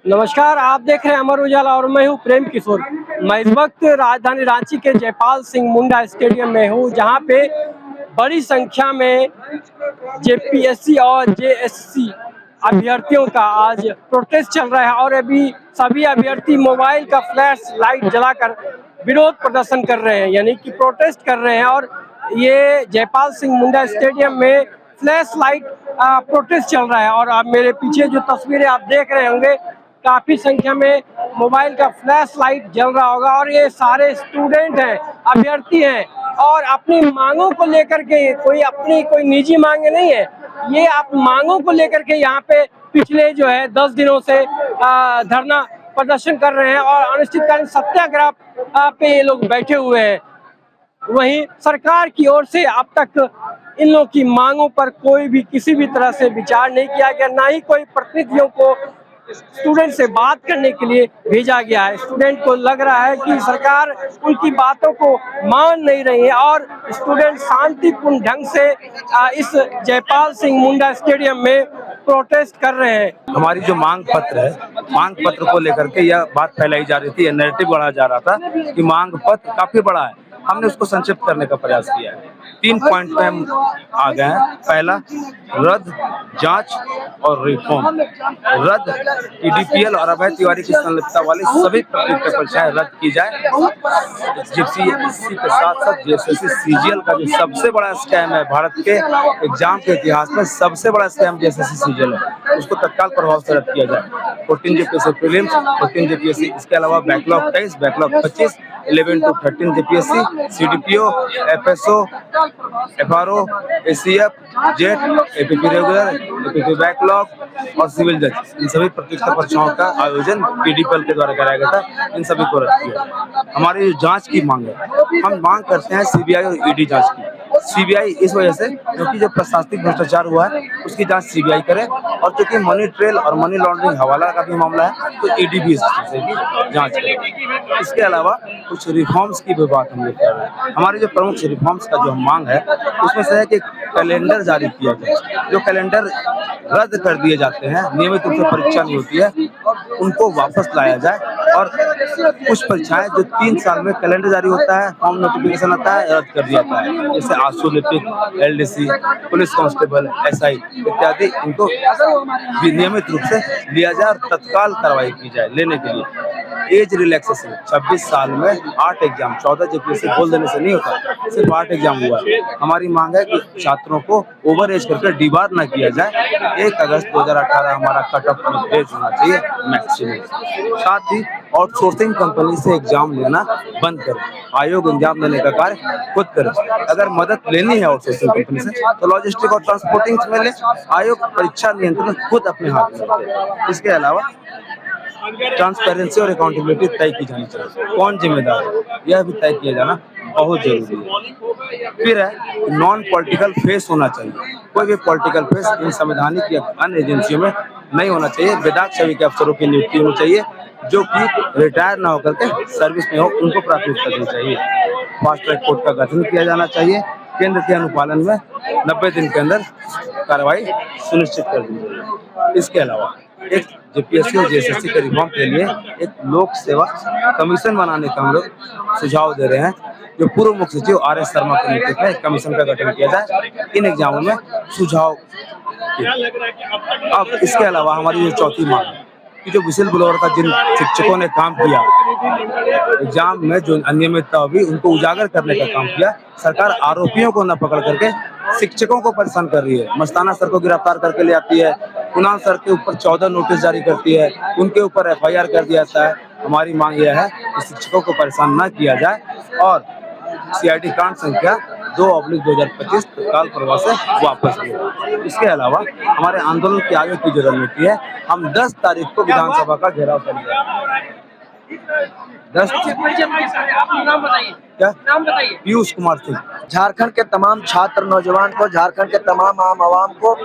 नमस्कार, आप देख रहे हैं अमर उजाला और मैं हूं प्रेम किशोर। मैं इस वक्त राजधानी रांची के जयपाल सिंह मुंडा स्टेडियम में हूं, जहां पे बड़ी संख्या में जेपीएससी और जेएससी अभ्यर्थियों का आज प्रोटेस्ट चल रहा है और अभी सभी अभ्यर्थी मोबाइल का फ्लैश लाइट जलाकर विरोध प्रदर्शन कर रहे हैं, यानी कि प्रोटेस्ट कर रहे हैं। और ये जयपाल सिंह मुंडा स्टेडियम में फ्लैश लाइट प्रोटेस्ट चल रहा है। और आप मेरे पीछे जो तस्वीरें आप देख रहे होंगे, काफी संख्या में मोबाइल का फ्लैश लाइट जल रहा होगा और ये सारे स्टूडेंट हैं, अभ्यर्थी हैं और अपनी मांगों को लेकर के, कोई निजी मांगे नहीं है, ये आप मांगों को लेकर के यहाँ पे पिछले जो है 10 दिनों से धरना प्रदर्शन कर रहे हैं और अनिश्चितकालीन सत्याग्रह पे ये लोग बैठे हुए हैं। वहीं सरकार की ओर से अब तक इन लोगों की मांगों पर कोई भी किसी भी तरह से विचार नहीं किया गया, ना ही कोई प्रतिनिधियों को स्टूडेंट से बात करने के लिए भेजा गया है। स्टूडेंट को लग रहा है कि सरकार उनकी बातों को मान नहीं रही है और स्टूडेंट शांतिपूर्ण ढंग से इस जयपाल सिंह मुंडा स्टेडियम में प्रोटेस्ट कर रहे हैं। हमारी जो मांग पत्र है, मांग पत्र को लेकर के यह बात फैलाई जा रही थी, नैरेटिव बढ़ाया जा रहा था कि मांग पत्र काफी बड़ा है। हमने उसको संक्षिप्त करने का प्रयास किया है। 3 पॉइंट पे हम आ गए हैं। पहला, रद्द, जांच और रिफॉर्म। रद्द, टीडीपीएल और अभय तिवारी की संलिप्तता वाली सभी प्रतियोगिता परीक्षाएं रद्द की जाए। जेपीएससी के साथ साथ जेएसएससी सीजीएल का जो सबसे बड़ा स्कैम है भारत के एग्जाम के इतिहास में, सबसे बड़ा स्कैम जेएसएससी सीजीएल है, उसको तत्काल प्रभाव से रद्द किया जाए। 14 जेपीएससी प्रीलिम्स, 14 जेपीएससी, इसके अलावा backlog 23, backlog 25, 11 to 13 JPSC, CDPO, FSO, FRO, ACF, jet, APP regular, APP backlog और सिविल जज, इन सभी प्रतियोगिता परीक्षाओं का आयोजन पीडीपीएल के द्वारा कराया गया था। इन सभी को रद्द किया। हमारी जो जांच की मांग है, हम मांग करते हैं सीबीआई और ईडी जांच की। सीबीआई इस वजह से क्योंकि जो प्रशासनिक भ्रष्टाचार हुआ है उसकी जांच सीबीआई करे, और चूंकि मनी ट्रेल और मनी लॉन्ड्रिंग हवाला का भी मामला है तो ईडी भी इस चीज की जांच करे। इसके अलावा कुछ रिफॉर्म्स की भी बात हम लोग कर रहे हैं। हमारी जो प्रमुख रिफॉर्म्स का जो मांग है उसमें से है कि कैलेंडर जारी किया जाए। जो कैलेंडर रद्द कर दिए जाते हैं, नियमित रूप से परीक्षा नहीं होती है, उनको वापस लाया जाए। और कुछ परीक्षाएं जो 3 साल में कैलेंडर जारी होता है, फॉर्म नोटिफिकेशन आता है, रद्द कर दिया जाता है, जैसे आंसू लिपिक, एलडीसी, पुलिस कांस्टेबल, एसआई इत्यादि, इनको नियमित रूप से लिया जाए और तत्काल कार्रवाई की जाए लेने के लिए। एज रिलैक्सेशन, 26 साल में 8 एग्जाम, 14 जेपीएससी बोल देने से नहीं होता, सिर्फ 8 एग्जाम हुआ है। हमारी मांग है कि छात्रों को ओवर एज करके डिबार न किया जाए। 1 अगस्त 2018 हमारा कट ऑफ एज होना चाहिए मैक्सिमम। साथ ही आउटसोर्सिंग कंपनी से एग्जाम लेना बंद करें। आयोग एग्जाम लेने का कार्य खुद करे। अगर मदद लेनी है आउटसोर्सिंग कंपनी से तो लॉजिस्टिक और ट्रांसपोर्टिंग में ले। आयोग परीक्षा नियंत्रण खुद अपने हाथ में रखे। इसके अलावा ट्रांसपेरेंसी और अकाउंटेबिलिटी तय की जानी चाहिए। कौन जिम्मेदार है, यह भी तय किया जाना बहुत जरूरी है। फिर है, नॉन पॉलिटिकल फेस होना चाहिए। कोई भी पॉलिटिकल फेस इन संवैधानिक या अन्य एजेंसियों में नहीं होना चाहिए। विधायक छवि के अफसरों की नियुक्ति होनी चाहिए जो कि रिटायर ना होकर के सर्विस में हो, उनको प्राथमिकता देनी चाहिए। फास्ट ट्रैक कोर्ट का गठन किया जाना चाहिए। केंद्र के अनुपालन में 90 दिन के अंदर कार्रवाई सुनिश्चित कर दी जाए। इसके अलावा एक जेपीएससी और जेएसएससी के रिफॉर्म के लिए एक लोक सेवा कमीशन बनाने का हम लोग सुझाव दे रहे हैं, जो पूर्व मुख्य सचिव आर.एस. शर्मा के नेतृत्व में कमीशन का गठन किया जाए इन एग्जामों में सुझाव। अब इसके अलावा हमारी जो चौथी मांग है कि जो विशिल ब्लोअर का जिन शिक्षकों ने काम किया, एग्जाम में जो अनियमितता हुई उनको उजागर करने का काम किया, सरकार आरोपियों को न पकड़ करके शिक्षकों को परेशान कर रही है। मस्ताना सर को गिरफ्तार करके ले आती है, कुणाल सर के ऊपर 14 नोटिस जारी करती है, उनके ऊपर एफआईआर कर दिया जाता है। हमारी मांग यह है कि शिक्षकों को परेशान न किया जाए और सीआईडी कांड संख्या 2/2025 तत्काल प्रभाव से वापस लिया। इसके अलावा हमारे आंदोलन की आगे की जो रणनीति है, हम 10 तारीख को विधानसभा का घेराव करेंगे। 10 नाम बताइए। क्या नाम बताइए। पीयूष कुमार सिंह। झारखंड के तमाम छात्र नौजवान को, झारखंड के तमाम आम आवाम को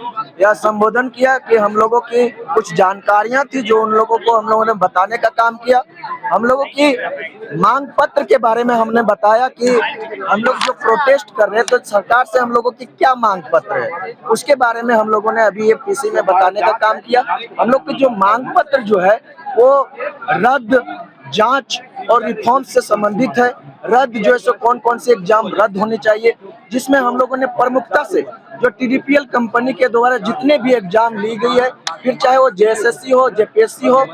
यह संबोधन किया कि हम लोगों की कुछ जानकारियां थी जो उन लोगों को हम लोगों ने बताने का काम किया। हम लोगों की मांग पत्र के बारे में हमने बताया कि हम लोग जो प्रोटेस्ट कर रहे हैं तो सरकार से हम लोगों की क्या मांग पत्र है, उसके बारे में हम लोगों ने अभी ये पीसी में बताने का काम किया। हम लोग की जो मांग पत्र जो है वो रद्द, जांच और रिफॉर्म से संबंधित है। रद्द जो है सो कौन कौन से एग्जाम रद्द होने चाहिए, जिसमें हम लोगों ने प्रमुखता से जो TDPL कंपनी के द्वारा जितने भी एग्जाम ली गई है, फिर चाहे वो JSSC हो, JPSC हो,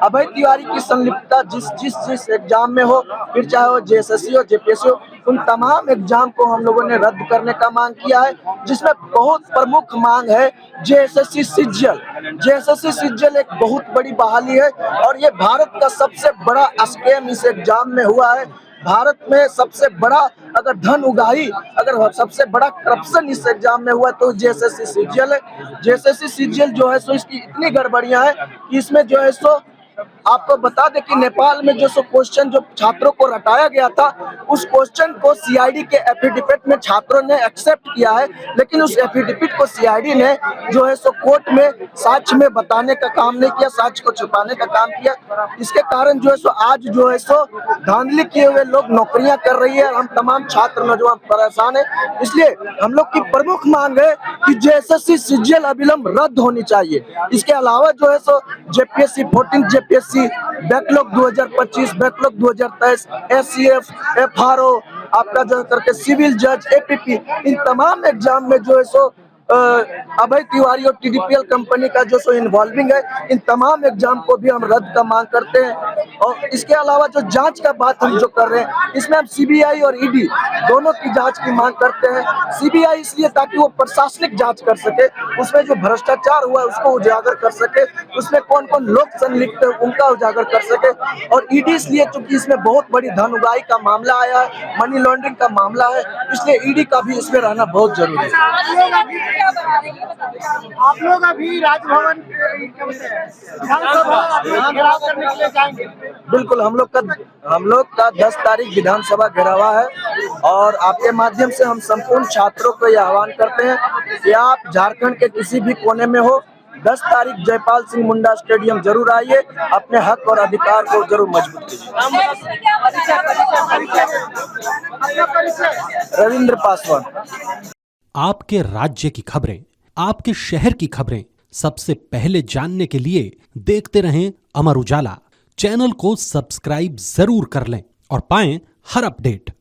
अभय तिवारी की संलिप्तता जिस एग्जाम में हो, फिर चाहे वो JSSC हो, JPSC हो, उन तमाम एग्जाम को हम लोगों ने रद्द करने का मांग किया है, जिसमें बहुत प्रमुख मांग है JSSC सिज्जल। JSSC सिज्जल एक बहुत बड़ी बहाली है और ये भारत का सबसे बड़ा स्कैम इस एग्जाम में हुआ है। भारत में सबसे बड़ा अगर धन उगाही, अगर सबसे बड़ा करप्शन इस एग्जाम में हुआ तो JSSC सिज्जल है। JSSC सिज्जल जो है सो इसकी इतनी गड़बड़ियां हैं कि इसमें जो है सो आपको बता दें कि नेपाल में जो सो क्वेश्चन जो छात्रों को रटाया गया था, उस क्वेश्चन को CID के एफिडेविट में छात्रों ने एक्सेप्ट किया है, लेकिन उस एफिडेविट को CID ने जो है सो कोर्ट में साक्ष्य में बताने का काम नहीं किया, साक्ष्य को छुपाने का काम किया। इसके कारण जो है सो आज जो है सो धांधली किए हुए लोग नौकरियां कर रही है और हम तमाम छात्र नौजवान परेशान है। इसलिए हम लोग की प्रमुख मांग है कि JSSC सिज्जल अविलंब रद्द होनी चाहिए। इसके अलावा जो है सो JPSC 14 JPSC backlog 2025, backlog 2023, SCF, FRO, आपका जो करके सिविल जज, APP, इन तमाम एग्जाम में जो है सो अभय तिवारी और TDPL कंपनी का जो सो इन्वॉल्विंग है, इन तमाम एग्जाम को भी हम रद्द का मांग करते हैं। और इसके अलावा जो जांच का बात हम जो कर रहे हैं, इसमें हम CBI और ED दोनों की जांच की मांग करते हैं। CBI इसलिए ताकि वो प्रशासनिक जांच कर सके, उसमें जो भ्रष्टाचार हुआ है उसको उजागर कर सके, उसमें कौन कौन लोग संलिप्त है उनका उजागर कर सके। और ED इसलिए चूंकि इसमें बहुत बड़ी धन उगाही का मामला आया है, मनी लॉन्ड्रिंग का मामला है, इसलिए ED का भी इसमें रहना बहुत जरूरी है। आप लोग अभी राजभवन विधानसभा घेराव करने के लिए जाएंगे? बिल्कुल, हम लोग का 10 तारीख विधानसभा घेरावा है और आपके माध्यम से हम संपूर्ण छात्रों को यह आह्वान करते हैं कि आप झारखंड के किसी भी कोने में हो, 10 तारीख जयपाल सिंह मुंडा स्टेडियम जरूर आइए, अपने हक और अधिकार को जरूर मजबूत कीजिए। रविंद्र पासवान। आपके राज्य की खबरें, आपके शहर की खबरें सबसे पहले जानने के लिए देखते रहें अमर उजाला। चैनल को सब्सक्राइब जरूर कर लें और पाएं हर अपडेट।